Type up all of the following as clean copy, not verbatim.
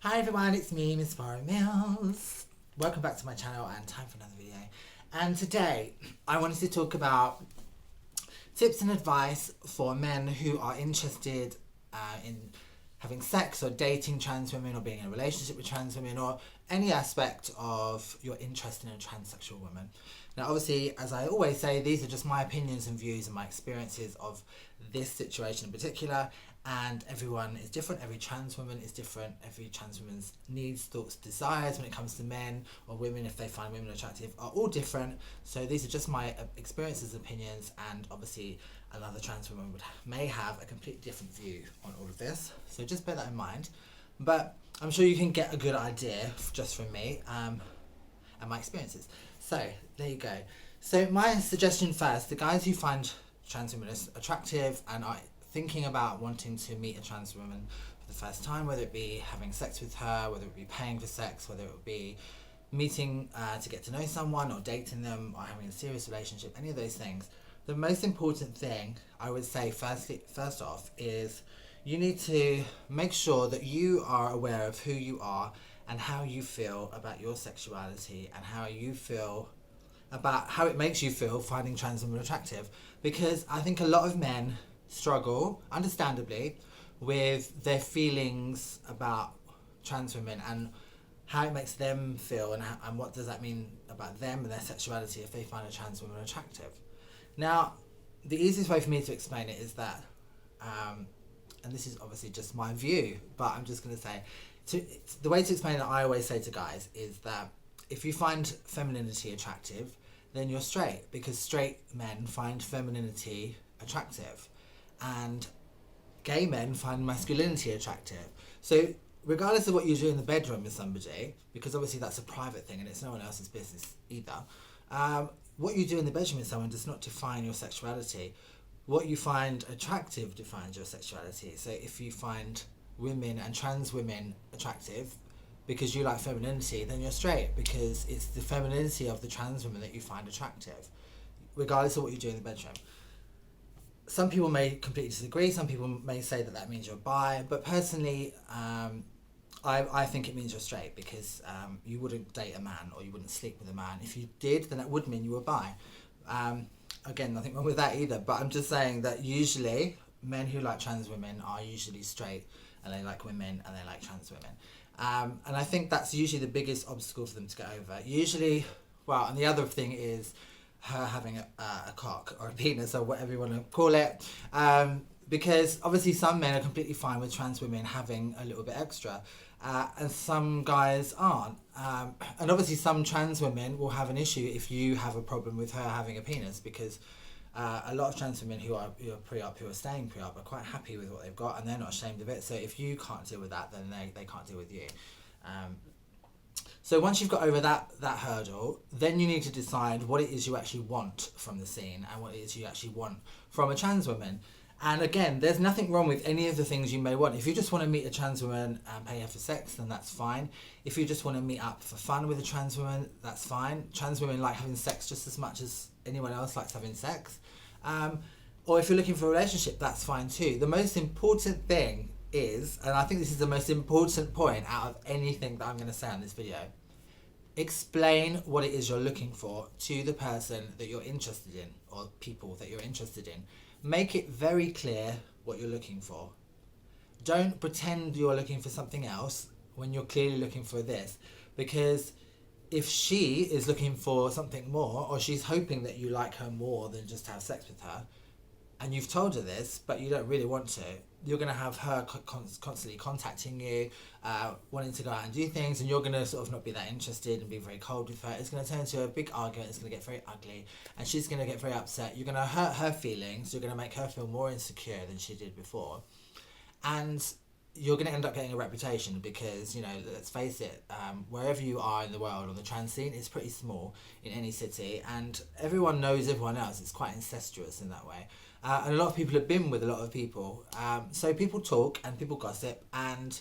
Hi everyone, it's me, Miss Farrah Mills. Welcome back to my channel and time for another video. And today, I wanted to talk about tips and advice for men who are interested in having sex or dating trans women or being in a relationship with trans women or any aspect of your interest in a transsexual woman. Now obviously, as I always say, these are just my opinions and views and my experiences of this situation in particular, and everyone is different, every trans woman is different, every trans woman's needs, thoughts, desires when it comes to men or women, if they find women attractive, are all different. So these are just my experiences, opinions, and obviously another trans woman may have a completely different view on all of this. So just bear that in mind. But I'm sure you can get a good idea just from me and my experiences. So there you go. So my suggestion first, the guys who find trans women attractive and are thinking about wanting to meet a trans woman for the first time, whether it be having sex with her, whether it be paying for sex, whether it be meeting to get to know someone or dating them or having a serious relationship, any of those things, the most important thing I would say first off is you need to make sure that you are aware of who you are and how you feel about your sexuality and how you feel about how it makes you feel finding trans women attractive. Because I think a lot of men struggle, understandably, with their feelings about trans women and how it makes them feel and what does that mean about them and their sexuality if they find a trans woman attractive. Now, the easiest way for me to explain it is that, and this is obviously just my view, but I'm just going to say, the way to explain it I always say to guys is that if you find femininity attractive, then you're straight, because straight men find femininity attractive and gay men find masculinity attractive. So regardless of what you do in the bedroom with somebody, because obviously that's a private thing and it's no one else's business either, what you do in the bedroom with someone does not define your sexuality. What you find attractive defines your sexuality. So if you find women and trans women attractive because you like femininity, then you're straight, because it's the femininity of the trans woman that you find attractive, regardless of what you do in the bedroom. Some people may completely disagree, some people may say that that means you're bi, but personally, I think it means you're straight, because you wouldn't date a man or you wouldn't sleep with a man. If you did, then that would mean you were bi. Again, nothing wrong with that either, but I'm just saying that usually men who like trans women are usually straight and they like women and they like trans women. And I think that's usually the biggest obstacle for them to get over. Usually, well, and the other thing is her having a cock or a penis or whatever you want to call it. Because obviously some men are completely fine with trans women having a little bit extra. And some guys aren't. And obviously some trans women will have an issue if you have a problem with her having a penis, because a lot of trans women who are pre-op, who are staying pre-op, are quite happy with what they've got and they're not ashamed of it. So if you can't deal with that, then they can't deal with you. So once you've got over that hurdle, then you need to decide what it is you actually want from the scene and what it is you actually want from a trans woman. And again, there's nothing wrong with any of the things you may want. If you just want to meet a trans woman and pay her for sex, then that's fine. If you just want to meet up for fun with a trans woman, that's fine. Trans women like having sex just as much as anyone else likes having sex. Or if you're looking for a relationship, that's fine too. The most important thing is, and I think this is the most important point out of anything that I'm going to say on this video, explain what it is you're looking for to the person that you're interested in, or people that you're interested in. Make it very clear what you're looking for. Don't pretend you're looking for something else when you're clearly looking for this, because if she is looking for something more, or she's hoping that you like her more than just have sex with her, and you've told her this, but you don't really want to, you're going to have her constantly contacting you, wanting to go out and do things, and you're going to sort of not be that interested and be very cold with her. It's going to turn into a big argument, it's going to get very ugly, and she's going to get very upset. You're going to hurt her feelings, you're going to make her feel more insecure than she did before, and you're going to end up getting a reputation, because, you know, let's face it, wherever you are in the world on the trans scene, it's pretty small in any city, and everyone knows everyone else. It's quite incestuous in that way. And a lot of people have been with a lot of people. So people talk and people gossip, and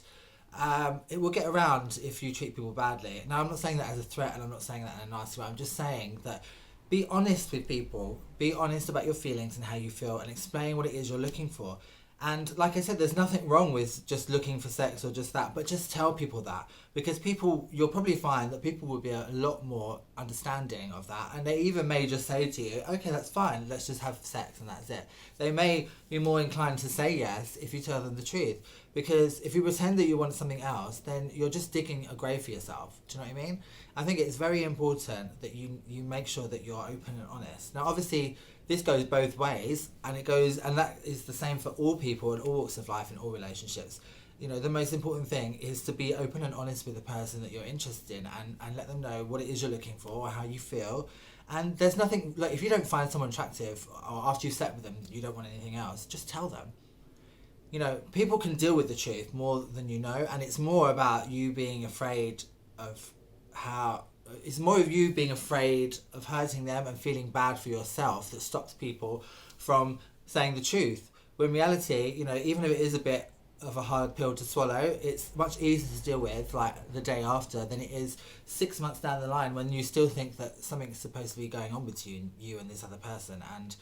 it will get around if you treat people badly. Now, I'm not saying that as a threat, and I'm not saying that in a nasty way. I'm just saying that be honest with people. Be honest about your feelings and how you feel, and explain what it is you're looking for. And like I said, there's nothing wrong with just looking for sex or just that, but just tell people that, because people, you'll probably find that people will be a lot more understanding of that, and they even may just say to you, okay, that's fine, let's just have sex and that's it. They may be more inclined to say yes if you tell them the truth, because if you pretend that you want something else, then you're just digging a grave for yourself. Do you know what I mean? I think it's very important that you make sure that you're open and honest. Now, obviously, this goes both ways, and that is the same for all people in all walks of life and all relationships. You know, the most important thing is to be open and honest with the person that you're interested in, and let them know what it is you're looking for or how you feel. And there's nothing, like, if you don't find someone attractive, or after you've slept with them you don't want anything else, just tell them. You know, people can deal with the truth more than you know, and it's more about you being afraid of it's more of you being afraid of hurting them and feeling bad for yourself that stops people from saying the truth. When in reality, you know, even if it is a bit of a hard pill to swallow, it's much easier to deal with like the day after than it is 6 months down the line when you still think that something's supposed to be going on between you and this other person, and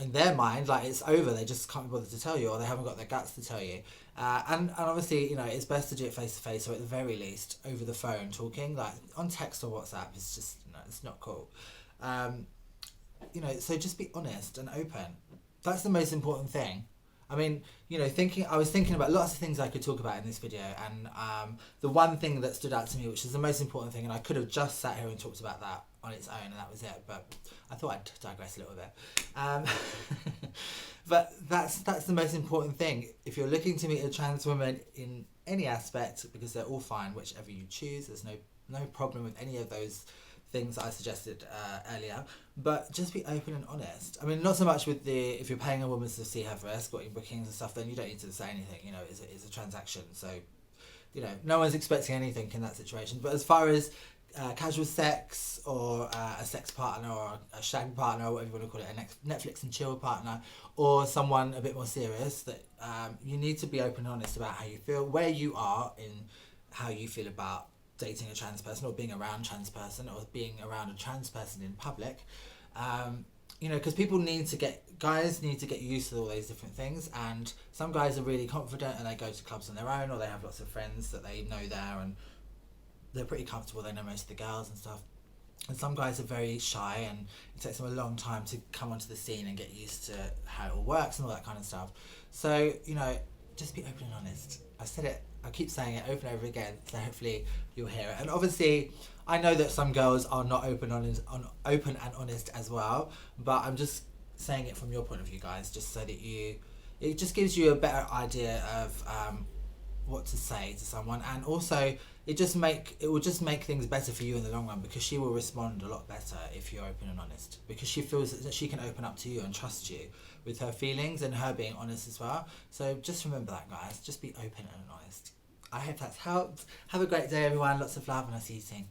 in their mind, like, it's over, they just can't be bothered to tell you, or they haven't got the guts to tell you. And obviously, you know, it's best to do it face to face, or at the very least over the phone talking. Like on text or WhatsApp, it's just, you know, it's not cool. You know, so just be honest and open. That's the most important thing. I mean, you know, I was thinking about lots of things I could talk about in this video, and the one thing that stood out to me, which is the most important thing, and I could have just sat here and talked about that on its own, and that was it, but I thought I'd digress a little bit. But that's the most important thing. If you're looking to meet a trans woman in any aspect, because they're all fine, whichever you choose, there's no problem with any of those things that I suggested earlier, but just be open and honest. I mean, not so much with if you're paying a woman to see her for escorting bookings and stuff, then you don't need to say anything. You know, it's a transaction, so, you know, no one's expecting anything in that situation. But as far as casual sex, or a sex partner, or a shag partner, or whatever you want to call it, a Netflix and chill partner, or someone a bit more serious, that you need to be open and honest about how you feel, where you are in how you feel about dating a trans person, or being around a trans person, or being around a trans person in public. You know, because guys need to get used to all those different things, and some guys are really confident and they go to clubs on their own, or they have lots of friends that they know there, and they're pretty comfortable, they know most of the girls and stuff. And some guys are very shy, and it takes them a long time to come onto the scene and get used to how it all works and all that kind of stuff. So, you know, just be open and honest. I said it, I keep saying it over and over again, so hopefully you'll hear it. And obviously, I know that some girls are not open and honest as well, but I'm just saying it from your point of view, guys, just so that it just gives you a better idea of what to say to someone, and also it will just make things better for you in the long run, because she will respond a lot better if you're open and honest, because she feels that she can open up to you and trust you with her feelings, and her being honest as well. So just remember that, guys, just be open and honest. I hope that's helped. Have a great day, everyone, lots of love, and I'll see you soon.